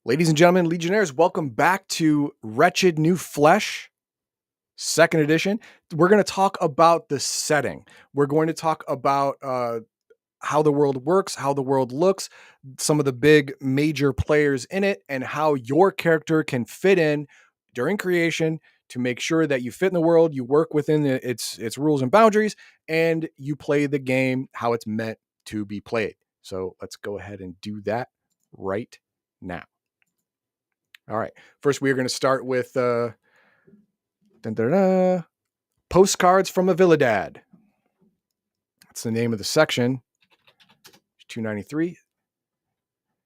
Ladies and gentlemen, Legionnaires, welcome back to Wretched New Flesh, second edition. We're going to talk about the setting. We're going to talk about how the world works, how the world looks, some of the big major players in it, and how your character can fit in during creation to make sure that you fit in the world, you work within its rules and boundaries, and you play the game how it's meant to be played. So let's go ahead and do that right now. All right. First, we are going to start with Postcards from a Villadad. That's the name of the section. 293.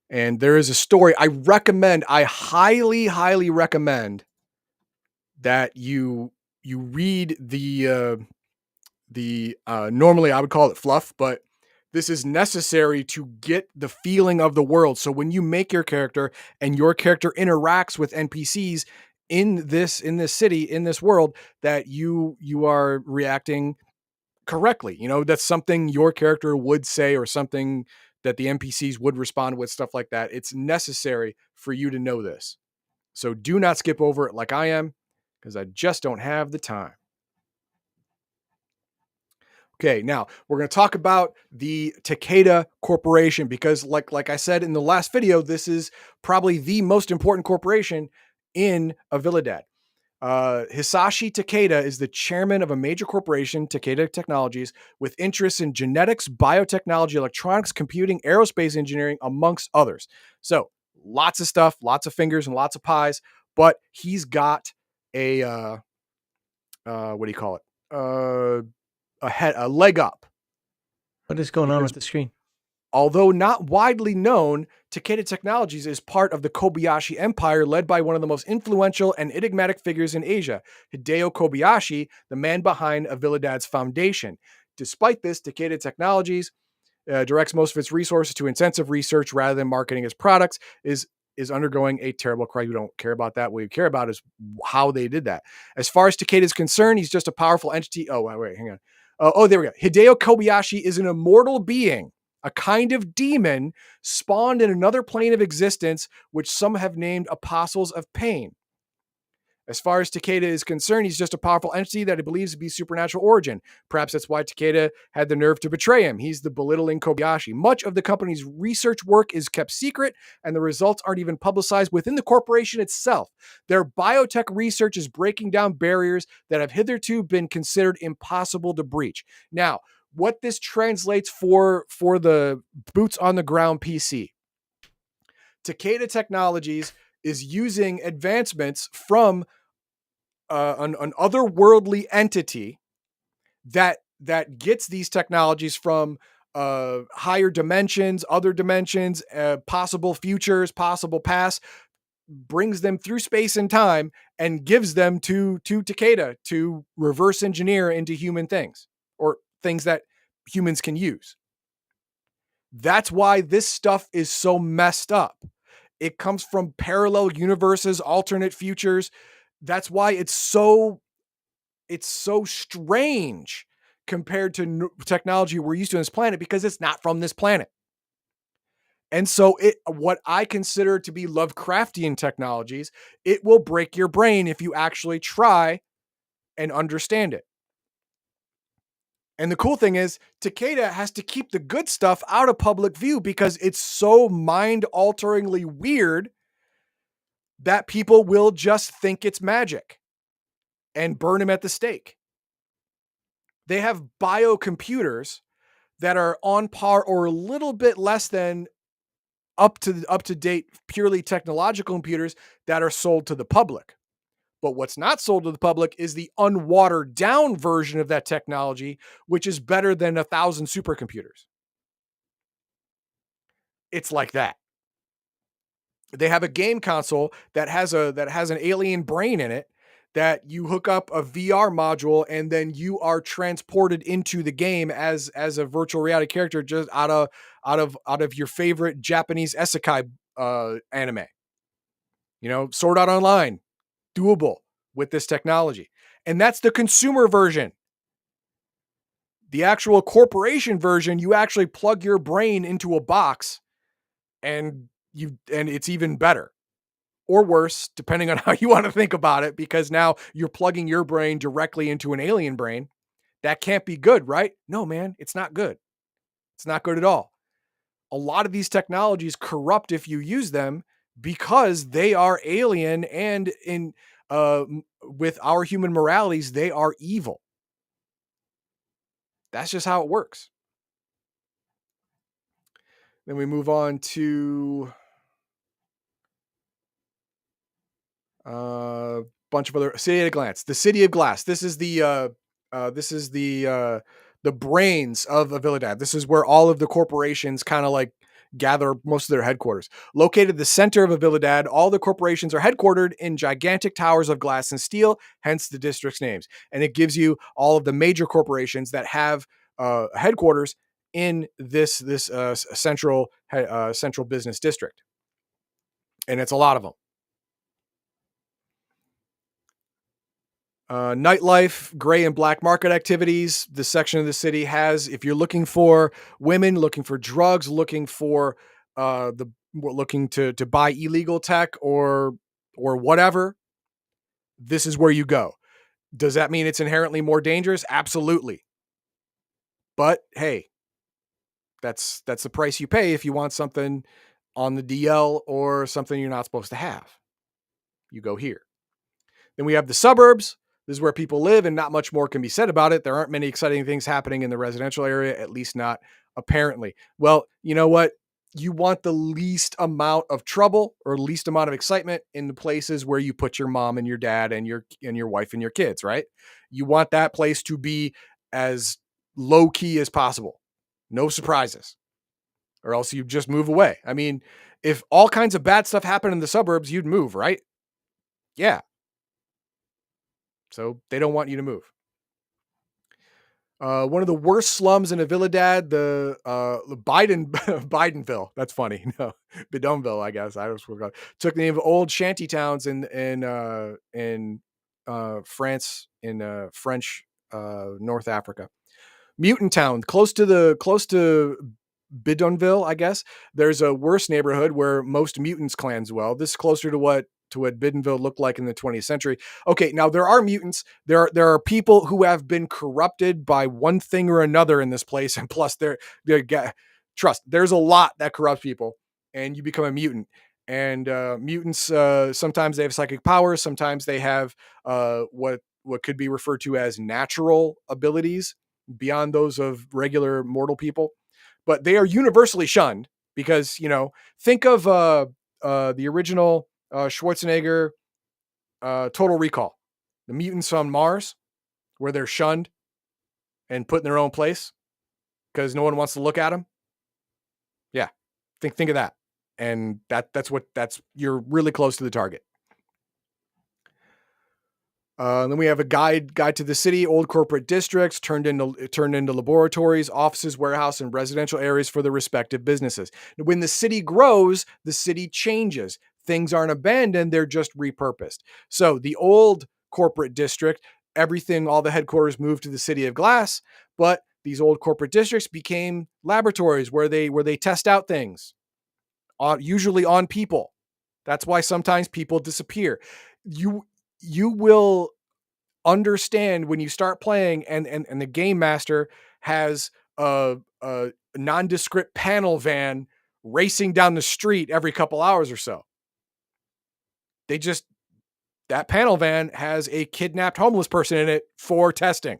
And there is a story. I highly recommend that you read the normally I would call it fluff, but this is necessary to get the feeling of the world. So when you make your character and your character interacts with NPCs in this city, in this world, that you are reacting correctly. You know, that's something your character would say or something that the NPCs would respond with, stuff like that. It's necessary for you to know this. So do not skip over it like I am, because I just don't have the time. Okay, now we're going to talk about the Takeda Corporation because, like I said in the last video, this is probably the most important corporation in a Villadad. Hisashi Takeda is the chairman of a major corporation, Takeda Technologies, with interests in genetics, biotechnology, electronics, computing, aerospace engineering, amongst others. So lots of stuff, lots of fingers and lots of pies, but he's got a, what do you call it? A leg up. What is going on with the screen? Although not widely known, Takeda Technologies is part of the Kobayashi Empire, led by one of the most influential and enigmatic figures in Asia, Hideo Kobayashi, the man behind Villadad's foundation. Despite this, Takeda Technologies directs most of its resources to intensive research rather than marketing its products, is undergoing a terrible crisis. We don't care about that. What we care about is how they did that. As far as Takeda is concerned, he's just a powerful entity. Oh, wait, hang on. There we go. Hideo Kobayashi is an immortal being, a kind of demon spawned in another plane of existence, which some have named apostles of pain. As far as Takeda is concerned, he's just a powerful entity that he believes to be supernatural origin. Perhaps that's why Takeda had the nerve to betray him. He's the belittling Kobayashi. Much of the company's research work is kept secret, and the results aren't even publicized within the corporation itself. Their biotech research is breaking down barriers that have hitherto been considered impossible to breach. Now, what this translates for the boots on the ground PC. Takeda Technologies is using advancements from an otherworldly entity that gets these technologies from higher dimensions, other dimensions, possible futures, possible past, brings them through space and time, and gives them to Takeda to reverse engineer into human things or things that humans can use. That's why this stuff is so messed up. It comes from parallel universes, alternate futures. That's why it's so strange compared to technology we're used to on this planet, because it's not from this planet. And so what I consider to be Lovecraftian technologies, it will break your brain if you actually try and understand it. And the cool thing is, Takeda has to keep the good stuff out of public view because it's so mind-alteringly weird that people will just think it's magic and burn him at the stake. They have biocomputers that are on par or a little bit less than up to date, purely technological computers that are sold to the public. But what's not sold to the public is the unwatered down version of that technology, which is better than 1,000 supercomputers. It's like that. They have a game console that has an alien brain in it that you hook up a VR module, and then you are transported into the game as a virtual reality character, just out of your favorite Japanese isekai anime. You know, Sword Art Online, doable with this technology. And that's the consumer version. The actual corporation version, you actually plug your brain into a box and it's even better. or worse, depending on how you want to think about it, because now you're plugging your brain directly into an alien brain. That can't be good, right? No, man, it's not good. It's not good at all. A lot of these technologies corrupt if you use them because they are alien and with our human moralities, they are evil. That's just how it works. Then we move on to a bunch of other City at a Glance. The City of Glass. This is the brains of Avilidad. This is where all of the corporations kind of like gather most of their headquarters. Located at the center of Avilidad, all the corporations are headquartered in gigantic towers of glass and steel, hence the district's names. And it gives you all of the major corporations that have headquarters in this central business district, and it's a lot of them. Nightlife, gray and black market activities. This section of the city has, if you're looking for women, looking for drugs, looking for looking to buy illegal tech or whatever, this is where you go. Does that mean it's inherently more dangerous? Absolutely. But hey, that's the price you pay if you want something on the DL or something you're not supposed to have. You go here. Then we have the suburbs. This is where people live, and not much more can be said about it. There aren't many exciting things happening in the residential area, at least not apparently. Well, you know what? You want the least amount of trouble or least amount of excitement in the places where you put your mom and your dad and your wife and your kids, right? You want that place to be as low key as possible. No surprises. Or else you just move away. I mean, if all kinds of bad stuff happened in the suburbs, you'd move, right? Yeah. So they don't want you to move. One of the worst slums in Avilidad, the Bidenville. That's funny. No, Bidonville, I guess. I just forgot. Took the name of old shanty towns in France, in French North Africa. Mutant Town, close to Bidonville, I guess. There's a worse neighborhood where most mutants clans dwell. This is closer to what Bidonville looked like in the 20th century. Okay, now there are mutants. There are people who have been corrupted by one thing or another in this place, and plus trust. There's a lot that corrupts people, and you become a mutant. And mutants sometimes they have psychic powers. Sometimes they have what could be referred to as natural abilities beyond those of regular mortal people, but they are universally shunned because, think of the original Schwarzenegger Total Recall, the mutants on Mars, where they're shunned and put in their own place because no one wants to look at them. Yeah, think of that, and that's you're really close to the target. Then we have a guide to the city. Old corporate districts turned into laboratories, offices, warehouse, and residential areas for the respective businesses. When the city grows, the city changes. Things aren't abandoned; they're just repurposed. So the old corporate district, everything, all the headquarters moved to the City of Glass, but these old corporate districts became laboratories where they test out things, usually on people. That's why sometimes people disappear. You will understand when you start playing and the game master has a nondescript panel van racing down the street every couple hours or so. That panel van has a kidnapped homeless person in it for testing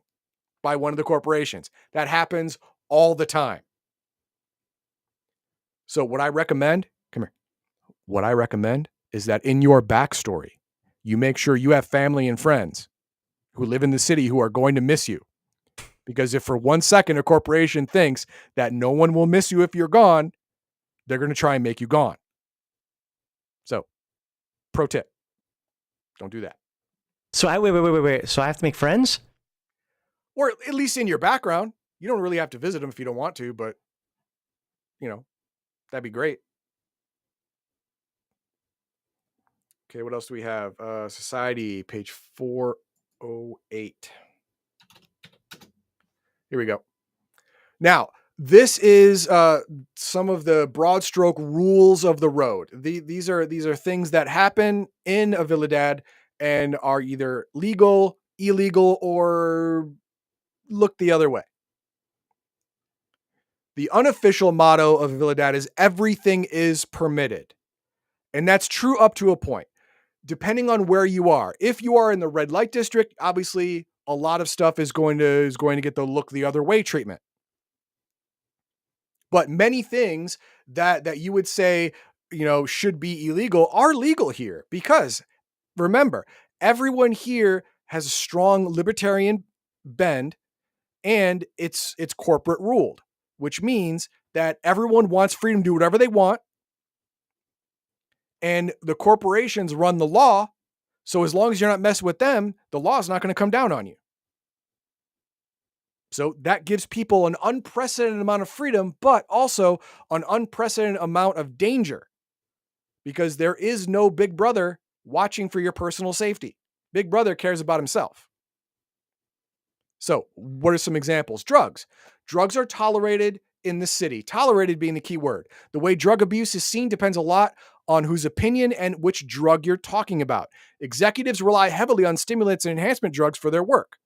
by one of the corporations. That happens all the time. So what I recommend, what I recommend is that in your backstory, you make sure you have family and friends who live in the city who are going to miss you. Because if for 1 second a corporation thinks that no one will miss you if you're gone, they're going to try and make you gone. So, pro tip, don't do that. So wait. So I have to make friends? Or at least in your background. You don't really have to visit them if you don't want to, but, that'd be great. Okay, what else do we have? Society, page 408. Here we go. Now, This is some of the broad stroke rules of the road. These are things that happen in Avilidad and are either legal, illegal, or look the other way. The unofficial motto of Avilidad is everything is permitted. And that's true up to a point, depending on where you are. If you are in the red light district, obviously a lot of stuff is going to get the look the other way treatment. But many things that you would say, should be illegal are legal here because remember, everyone here has a strong libertarian bend and it's corporate ruled, which means that everyone wants freedom to do whatever they want and the corporations run the law. So as long as you're not messing with them, the law is not going to come down on you. So that gives people an unprecedented amount of freedom, but also an unprecedented amount of danger because there is no big brother watching for your personal safety. Big brother cares about himself. So what are some examples? Drugs. Drugs are tolerated in the city. Tolerated being the key word. The way drug abuse is seen depends a lot on whose opinion and which drug you're talking about. Executives rely heavily on stimulants and enhancement drugs for their work.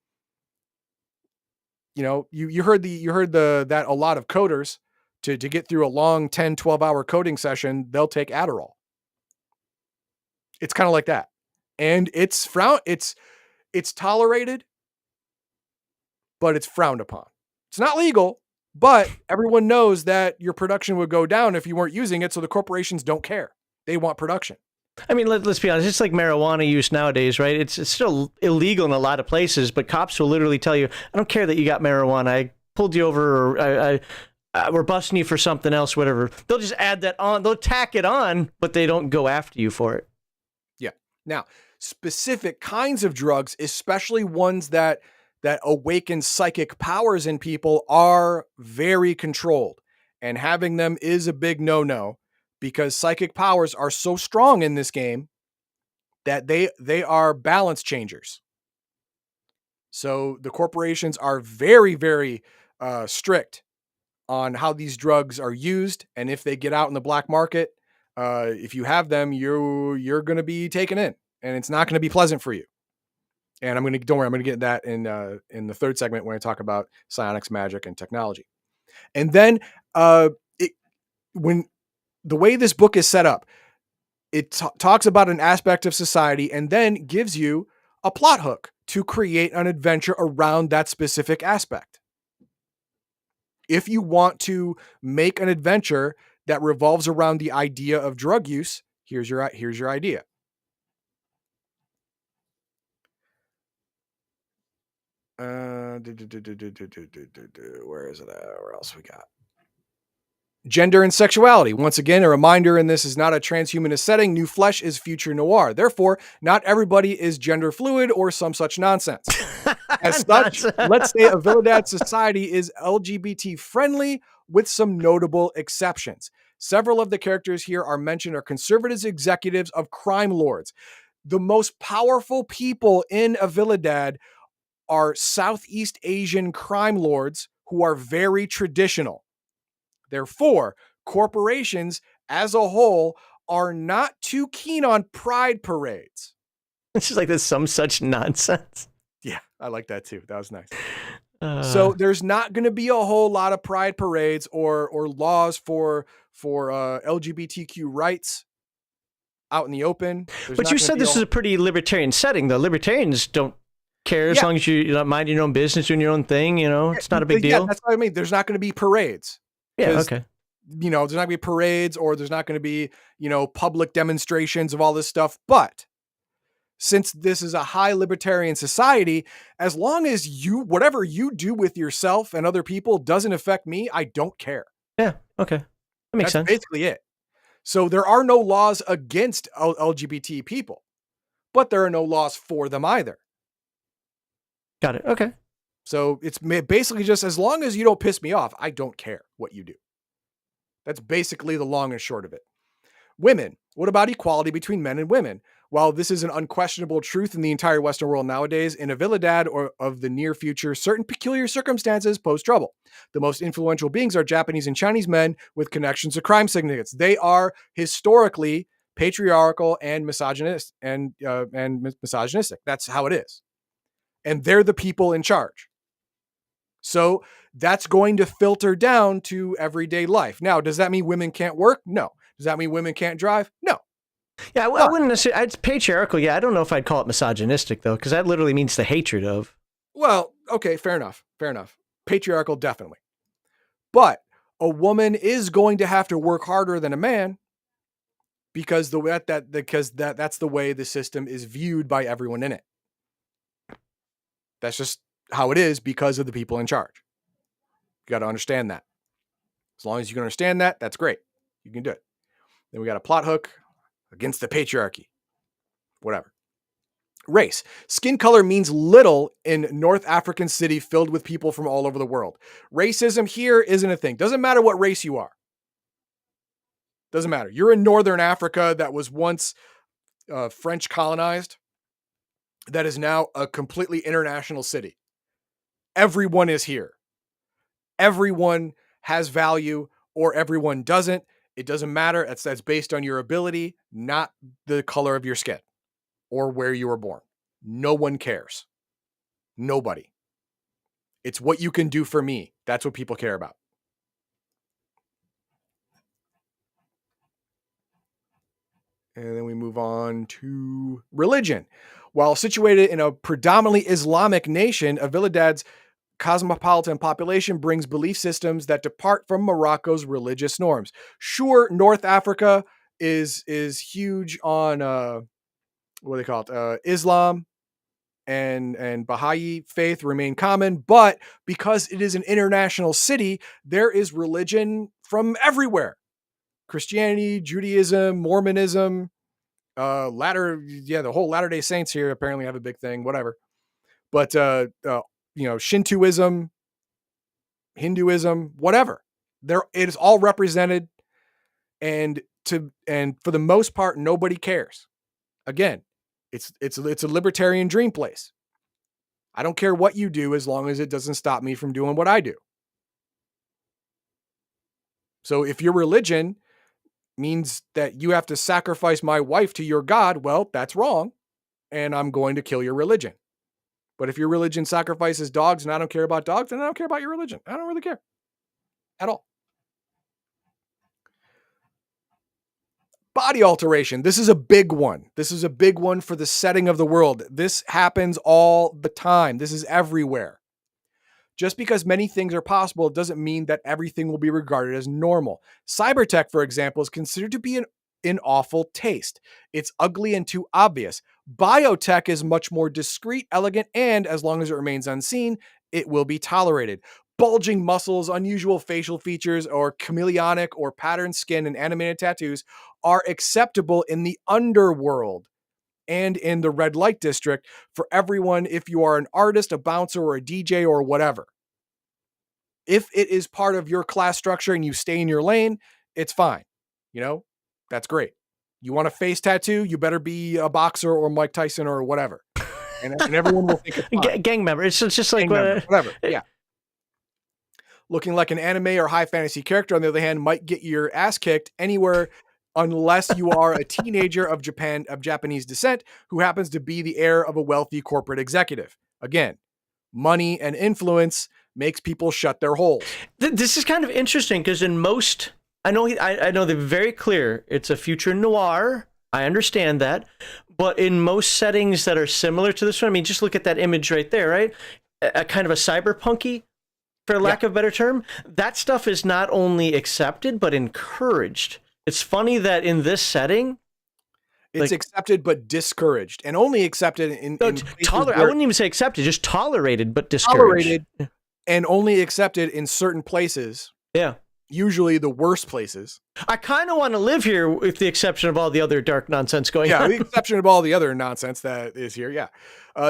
You heard that a lot of coders to get through a long 10, 12-hour coding session, they'll take Adderall. It's kind of like that. And it's tolerated, but it's frowned upon. It's not legal, but everyone knows that your production would go down if you weren't using it, so the corporations don't care. They want production. I mean, let's be honest. It's like marijuana use nowadays, right? It's still illegal in a lot of places, but cops will literally tell you, "I don't care that you got marijuana. I pulled you over, or we're busting you for something else, whatever." They'll just add that on. They'll tack it on, but they don't go after you for it. Yeah. Now, specific kinds of drugs, especially ones that awaken psychic powers in people, are very controlled, and having them is a big no-no. Because psychic powers are so strong in this game that they are balance changers. So the corporations are very, very strict on how these drugs are used, and if they get out in the black market, if you have them, you're going to be taken in, and it's not going to be pleasant for you. And don't worry, I'm going to get that in the third segment when I talk about psionics, magic, and technology. And then when the way this book is set up, it talks about an aspect of society and then gives you a plot hook to create an adventure around that specific aspect. If you want to make an adventure that revolves around the idea of drug use, here's your idea. Where is it at? Where else we got? Gender and sexuality. Once again, a reminder, and this is not a transhumanist setting. New Flesh is future noir. Therefore, not everybody is gender fluid or some such nonsense. As such, let's say Avilidad society is LGBT friendly with some notable exceptions. Several of the characters here are mentioned are conservative executives of crime lords. The most powerful people in Avilidad are Southeast Asian crime lords who are very traditional. Therefore, corporations as a whole are not too keen on pride parades. It's just like there's some such nonsense. Yeah, I like that too. That was nice. So there's not going to be a whole lot of pride parades or laws for LGBTQ rights out in the open. But you said this is a pretty libertarian setting, though. Libertarians don't care as long as you're not minding your own business, doing your own thing. It's not a big deal. Yeah, that's what I mean. There's not going to be parades. Yeah, okay. There's not going to be parades or there's not going to be, public demonstrations of all this stuff. But since this is a high libertarian society, as long as whatever you do with yourself and other people doesn't affect me, I don't care. Yeah, okay. That makes sense. That's basically it. So there are no laws against LGBT people, but there are no laws for them either. Got it. Okay. So it's basically just as long as you don't piss me off, I don't care what you do. That's basically the long and short of it. Women. What about equality between men and women? While this is an unquestionable truth in the entire Western world nowadays, in a Villadad or of the near future, certain peculiar circumstances pose trouble. The most influential beings are Japanese and Chinese men with connections to crime syndicates. They are historically patriarchal and misogynistic. That's how it is. And they're the people in charge. So that's going to filter down to everyday life. Now, does that mean women can't work? No. Does that mean women can't drive? No. Yeah, I wouldn't necessarily. It's patriarchal. Yeah, I don't know if I'd call it misogynistic though, because that literally means the hatred of. Well, okay, fair enough. Fair enough. Patriarchal, definitely. But a woman is going to have to work harder than a man because that's the way the system is viewed by everyone in it. That's just how it is because of the people in charge. You got to understand that. As long as you can understand that, that's great. You can do it. Then we got a plot hook against the patriarchy. Whatever. Race. Skin color means little in North African city filled with people from all over the world. Racism here isn't a thing. Doesn't matter what race you are. Doesn't matter. You're in Northern Africa that was once French colonized. That is now a completely international city. Everyone is here. Everyone has value or everyone doesn't. It doesn't matter. That's based on your ability, not the color of your skin or where you were born. No one cares. Nobody. It's what you can do for me. That's what people care about. And then we move on to religion. While situated in a predominantly Islamic nation, Villadad's cosmopolitan population brings belief systems that depart from Morocco's religious norms. Sure, North Africa is huge on what do they call it? Islam and Baha'i faith remain common, but because it is an international city, there is religion from everywhere. Christianity, Judaism, Mormonism, the whole Latter-day Saints here apparently have a big thing, whatever. But Shintoism, Hinduism, whatever. It is all represented, and for the most part, nobody cares. Again, it's a libertarian dream place. I don't care what you do as long as it doesn't stop me from doing what I do. So if your religion means that you have to sacrifice my wife to your God, well, that's wrong, and I'm going to kill your religion. But if your religion sacrifices dogs and I don't care about dogs, then I don't care about your religion. I don't really care at all. Body alteration. This is a big one. This is a big one for the setting of the world. This happens all the time. This is everywhere. Just because many things are possible doesn't mean that everything will be regarded as normal. Cybertech, for example, is considered to be in awful taste. It's ugly and too obvious. Biotech is much more discreet, elegant, and as long as it remains unseen, it will be tolerated. Bulging muscles, unusual facial features, or chameleonic or patterned skin and animated tattoos are acceptable in the underworld and in the red light district for everyone if you are an artist, a bouncer, or a DJ, or whatever. If it is part of your class structure and you stay in your lane, it's fine. That's great. You want a face tattoo? You better be a boxer or Mike Tyson or whatever. And everyone will think it's fine. Gang member. It's just like whatever. Yeah. Looking like an anime or high fantasy character, on the other hand, might get your ass kicked anywhere unless you are a teenager of Japanese descent who happens to be the heir of a wealthy corporate executive. Again, money and influence makes people shut their holes. This is kind of interesting because in most, I know they're very clear. It's a future noir. I understand that. But in most settings that are similar to this one, I mean, just look at that image right there, right? A kind of a cyberpunky, for lack of a better term. That stuff is not only accepted, but encouraged. It's funny that in this setting, it's accepted but discouraged, and only accepted in I wouldn't even say accepted, just tolerated but discouraged. And only accepted in certain places. Yeah. usually the worst places. I kind of want to live here, with the exception of all the other dark nonsense going on. Yeah, with the exception of all the other nonsense that is here. Yeah.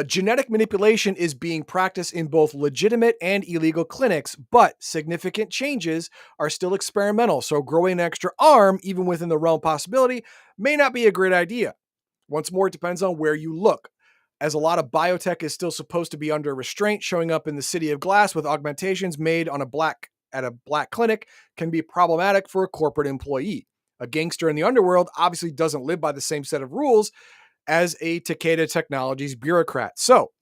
Genetic manipulation is being practiced in both legitimate and illegal clinics, but significant changes are still experimental. So growing an extra arm, even within the realm possibility, may not be a great idea. Once more, it depends on where you look, as a lot of biotech is still supposed to be under restraint. Showing up in the City of Glass with augmentations made on at a black clinic can be problematic for a corporate employee. A gangster in the underworld obviously doesn't live by the same set of rules as a Takeda Technologies bureaucrat. So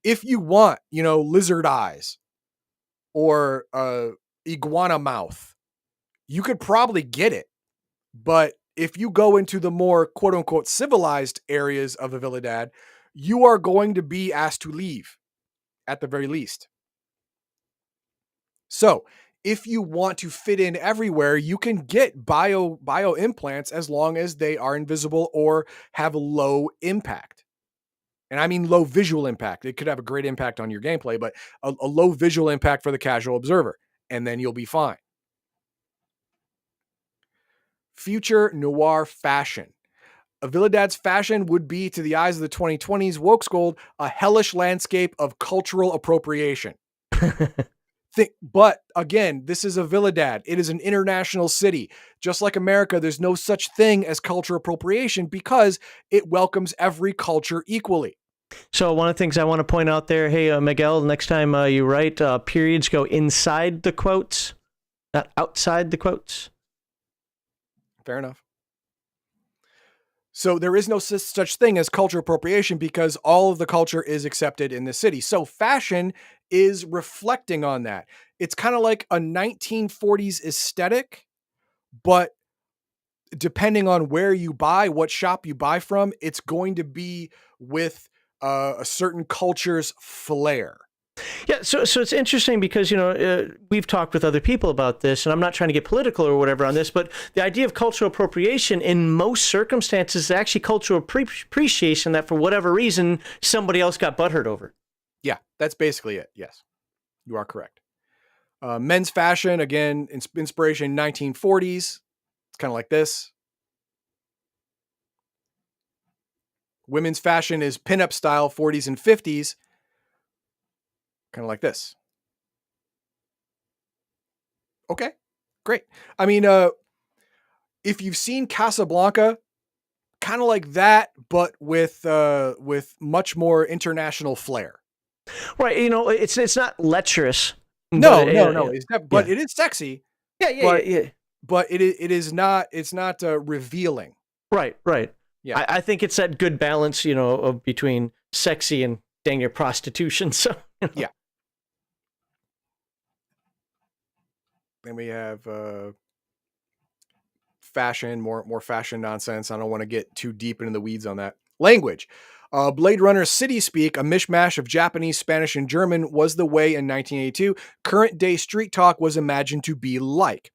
if you want, lizard eyes or iguana mouth, you could probably get it. But if you go into the more quote unquote civilized areas of Avilidad, you are going to be asked to leave at the very least. So if you want to fit in everywhere, you can get bio implants as long as they are invisible or have low impact. And I mean low visual impact. It could have a great impact on your gameplay, but a low visual impact for the casual observer, and then you'll be fine. Future noir fashion. Avilidad's fashion would be, to the eyes of the 2020s woke scold, a hellish landscape of cultural appropriation. But again, this is Avilidad. It is an international city. Just like America, there's no such thing as culture appropriation because it welcomes every culture equally. So one of the things I want to point out there, hey, Miguel, next time you write, periods go inside the quotes, not outside the quotes. Fair enough. So there is no such thing as culture appropriation because all of the culture is accepted in the city. So fashion is reflecting on that. It's kind of like a 1940s aesthetic, but depending on where you buy, what shop you buy from, it's going to be with a certain culture's flair. Yeah, so it's interesting because, we've talked with other people about this, and I'm not trying to get political or whatever on this, but the idea of cultural appropriation in most circumstances is actually cultural appreciation that for whatever reason, somebody else got butthurt over. Yeah, that's basically it. Yes, you are correct. Men's fashion, again, inspiration 1940s. It's kind of like this. Women's fashion is pinup style 40s and 50s. Kind of like this. Okay, great. I mean, if you've seen Casablanca, kind of like that, but with much more international flair. Right. It's not lecherous. No. But it is sexy. Yeah. But it is not. It's not revealing. Right. Yeah. I think it's that good balance, of between sexy and dang near prostitution. So. Yeah. Then we have fashion, more fashion nonsense. I don't want to get too deep into the weeds on that. Language. Blade Runner City Speak, a mishmash of Japanese, Spanish, and German, was the way in 1982 current day street talk was imagined to be like.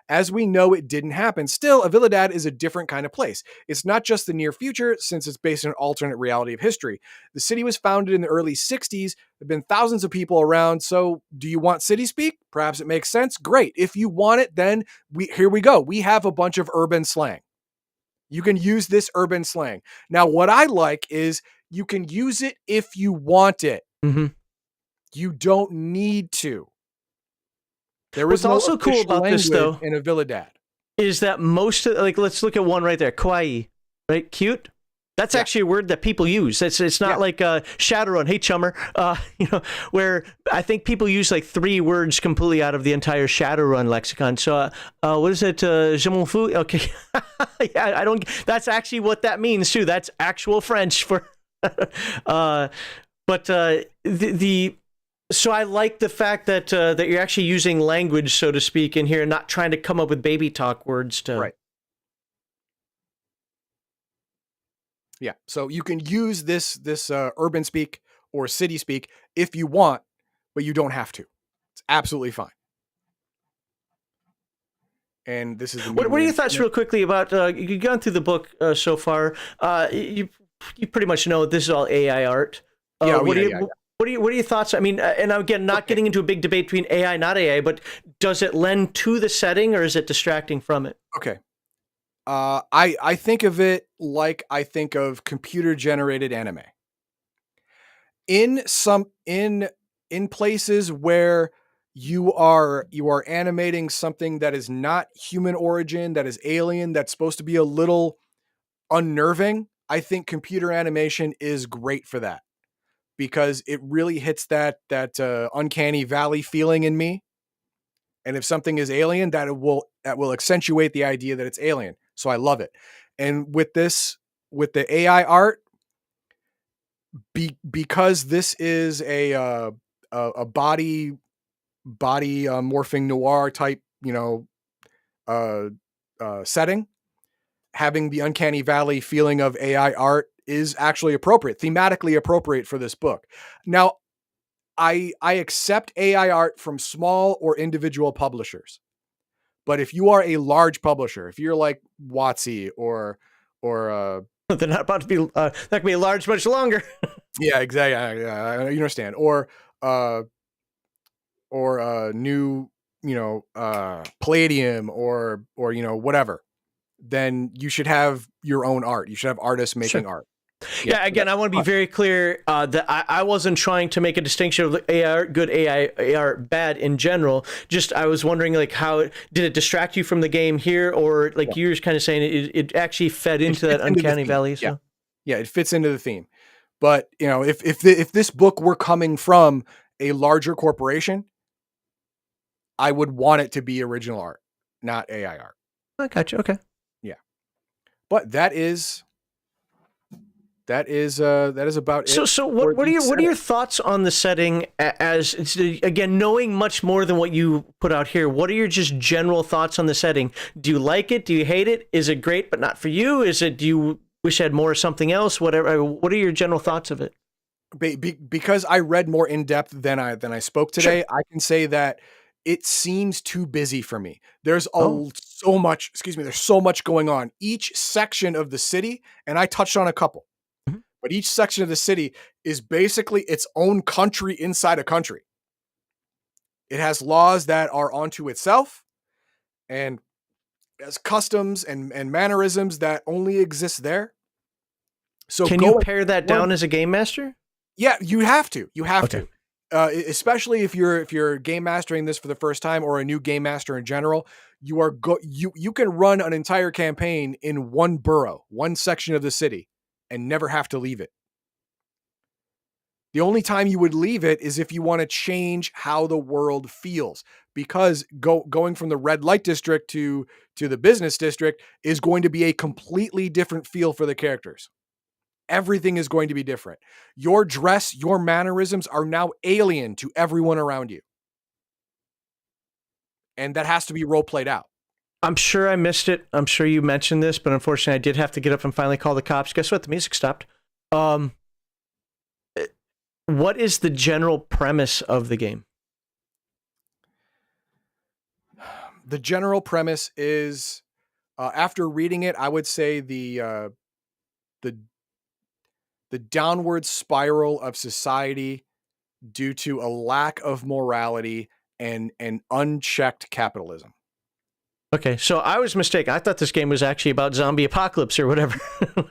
As we know, it didn't happen. Still, Avilidad is a different kind of place. It's not just the near future, since it's based on an alternate reality of history. The city was founded in the early 60s. There have been thousands of people around. So do you want city speak? Perhaps it makes sense. Great. If you want it, then here we go. We have a bunch of urban slang. You can use this urban slang. Now, what I like is you can use it if you want it. Mm-hmm. You don't need to. There What's also cool about this, though, in Avilidad is that most of, let's look at one right there, kawaii, right? Cute. That's actually a word that people use. It's not like Shadowrun, hey chummer, where I think people use like 3 words completely out of the entire Shadowrun lexicon. So what is it? Je m'en fous. Okay, yeah, I don't. That's actually what that means too. That's actual French for. So I like the fact that that you're actually using language, so to speak, in here, and not trying to come up with baby talk words to. Right. Yeah. So you can use this urban speak or city speak if you want, but you don't have to. It's absolutely fine. And this is the what are your thoughts, real quickly, about you've gone through the book so far? You pretty much know this is all AI art. Yeah. What are your thoughts? I mean, and again, not getting into a big debate between AI, not AI, but does it lend to the setting or is it distracting from it? Okay. I think of it like I think of computer generated anime. In some in places where you are animating something that is not human origin, that is alien, that's supposed to be a little unnerving, I think computer animation is great for that because it really hits that uncanny valley feeling in me. And if something is alien, that will accentuate the idea that it's alien. So I love it. And with the AI art, because this is a body morphing noir type, uh, setting, having the uncanny valley feeling of AI art is actually appropriate, thematically appropriate for this book. Now, I accept AI art from small or individual publishers. But if you are a large publisher, if you're like WotC or They're not about to be, that could be large much longer. yeah, exactly, you understand, uh new, Palladium or whatever, then you should have your own art. You should have artists Sure. making art. Yeah, Yeah, so again, that's I want to be fine. very clear that I wasn't trying to make a distinction of AR, good AI, AR, bad in general. Just I was wondering, like, how did it distract you from the game here, or Yeah. like you were kind of saying, it actually fed It into that fits into the uncanny theme. valley. Yeah, So yeah, it fits into the theme. But if this book were coming from a larger corporation, I would want it to be original art, not AI art. I got you. Okay. Yeah. But that is about So, it so for what are the your setting. thoughts on the setting as it's again knowing much more than what you put out here? What are your just general thoughts on the setting? Do you like it? Do you hate it? Is it great but not for you? Is it do you wish it had more of something else? Whatever. What are your general thoughts of it? Because I read more in depth than I spoke Sure. today, I can say that it seems too busy for me. There's Oh. so much, excuse me, there's so much going on. Each section of the city, and I touched on a couple, Mhm. but each section of the city is basically its own country inside a country. It has laws that are onto itself and has customs and mannerisms that only exist there. So Can you going pare that one down as a game master? Yeah, you have to. You have Okay. to. Especially if you're game mastering this for the first time or a new game master in general, you can run an entire campaign in one borough, one section of the city, and never have to leave it. The only time you would leave it is if you want to change how the world feels, because going from the red light district to the business district is going to be a completely different feel for the characters. Everything is going to be different. Your dress, your mannerisms are now alien to everyone around you. And that has to be role played out. I'm sure I missed it. I'm sure you mentioned this, but unfortunately, I did have to get up and finally call the cops. Guess what? The music stopped. Um, what is the general premise of the game? The general premise is, after reading it, I would say the the downward spiral of society due to a lack of morality and unchecked capitalism. Okay, so I was mistaken. I thought this game was actually about zombie apocalypse or whatever.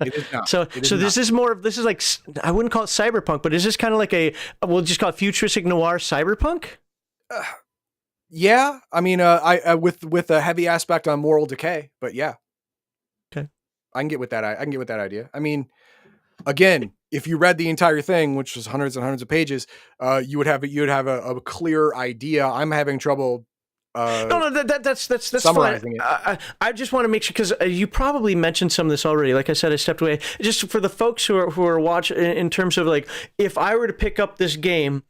It is not. so, It is so not. this is more of this is like I wouldn't call it cyberpunk, but is this kind of like a we'll just call it futuristic noir cyberpunk? Yeah, I mean, I with a heavy aspect on moral decay, but yeah, Okay. I can get with that. I can get with that idea. I mean, again, if you read the entire thing, which was hundreds and hundreds of pages, you would have a clear idea. I'm having trouble No, no, that's fine. summarizing it. I just want to make sure because you probably mentioned some of this already. Like I said, I stepped away. Just for the folks who are watching, in terms of like, if I were to pick up this game,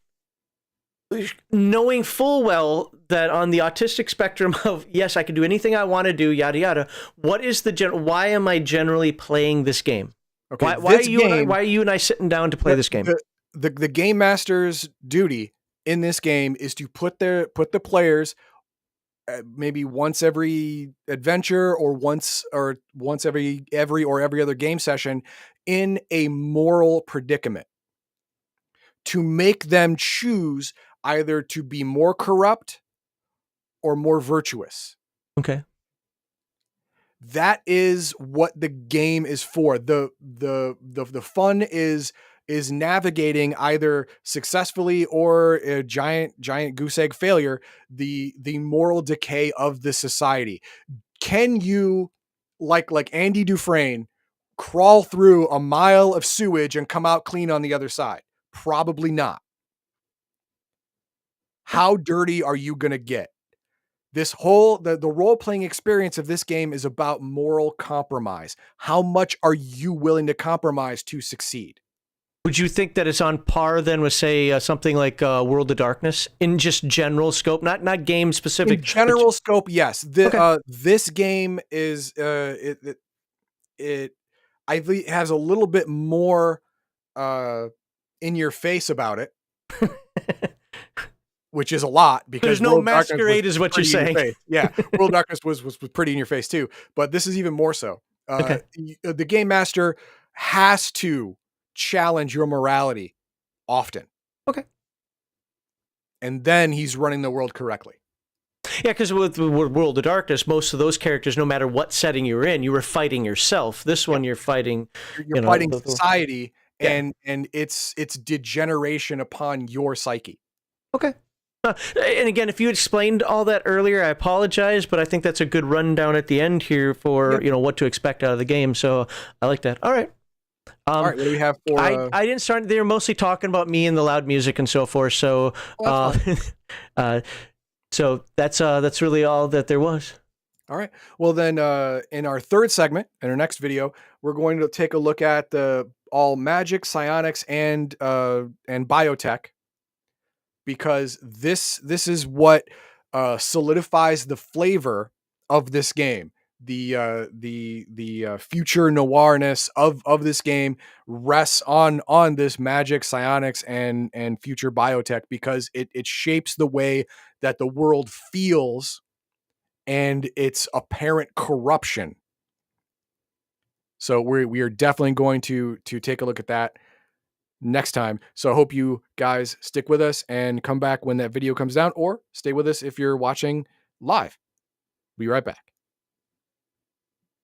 knowing full well that on the autistic spectrum of yes, I can do anything I want to do, yada yada. What is the why am I generally playing this game? Okay, Why are this you and I, game, why are you and I sitting down to play the, this game? the game master's duty in this game is to put the players, maybe once every adventure or once every or every other game session, in a moral predicament, to make them choose either to be more corrupt or more virtuous. Okay. That is what the game is for. The fun is navigating either successfully or a giant goose egg failure the moral decay of the society. Can you, like Andy Dufresne, crawl through a mile of sewage and come out clean on the other side? Probably not. How dirty are you going to get? This whole the role-playing experience of this game is about moral compromise. How much are you willing to compromise to succeed? Would you think that it's on par then with, say, something like World of Darkness in just general scope, not game specific? In general scope, yes. Okay. This game is it I think has a little bit more in your face about it, which is a lot because There's no World of Darkness masquerade, was is what you're pretty in your saying. face. Yeah, World of Darkness was pretty in your face too, but this is even more so. Okay. The game master has to challenge your morality often, Okay. and then he's running the world correctly. Yeah, because with World of Darkness, most of those characters, no matter what setting you were in, you were fighting yourself. This one, you're fighting. You're fighting society and its degeneration upon your psyche. Okay. And again, if you explained all that earlier, I apologize, but I think that's a good rundown at the end here for what to expect out of the game. So I like that. All right. All right, what do we have for? I didn't start. They were mostly talking about me and the loud music and so forth. So, so that's really all that there was. All right. Well, then, in our third segment, in our next video, we're going to take a look at all magic, psionics, and biotech, because this is what solidifies the flavor of this game. The future noirness of this game rests on this magic, psionics, and future biotech, because it shapes the way that the world feels and its apparent corruption. So we are definitely going to take a look at that next time. So I hope you guys stick with us and come back when that video comes down, or stay with us if you're watching live. Be right back.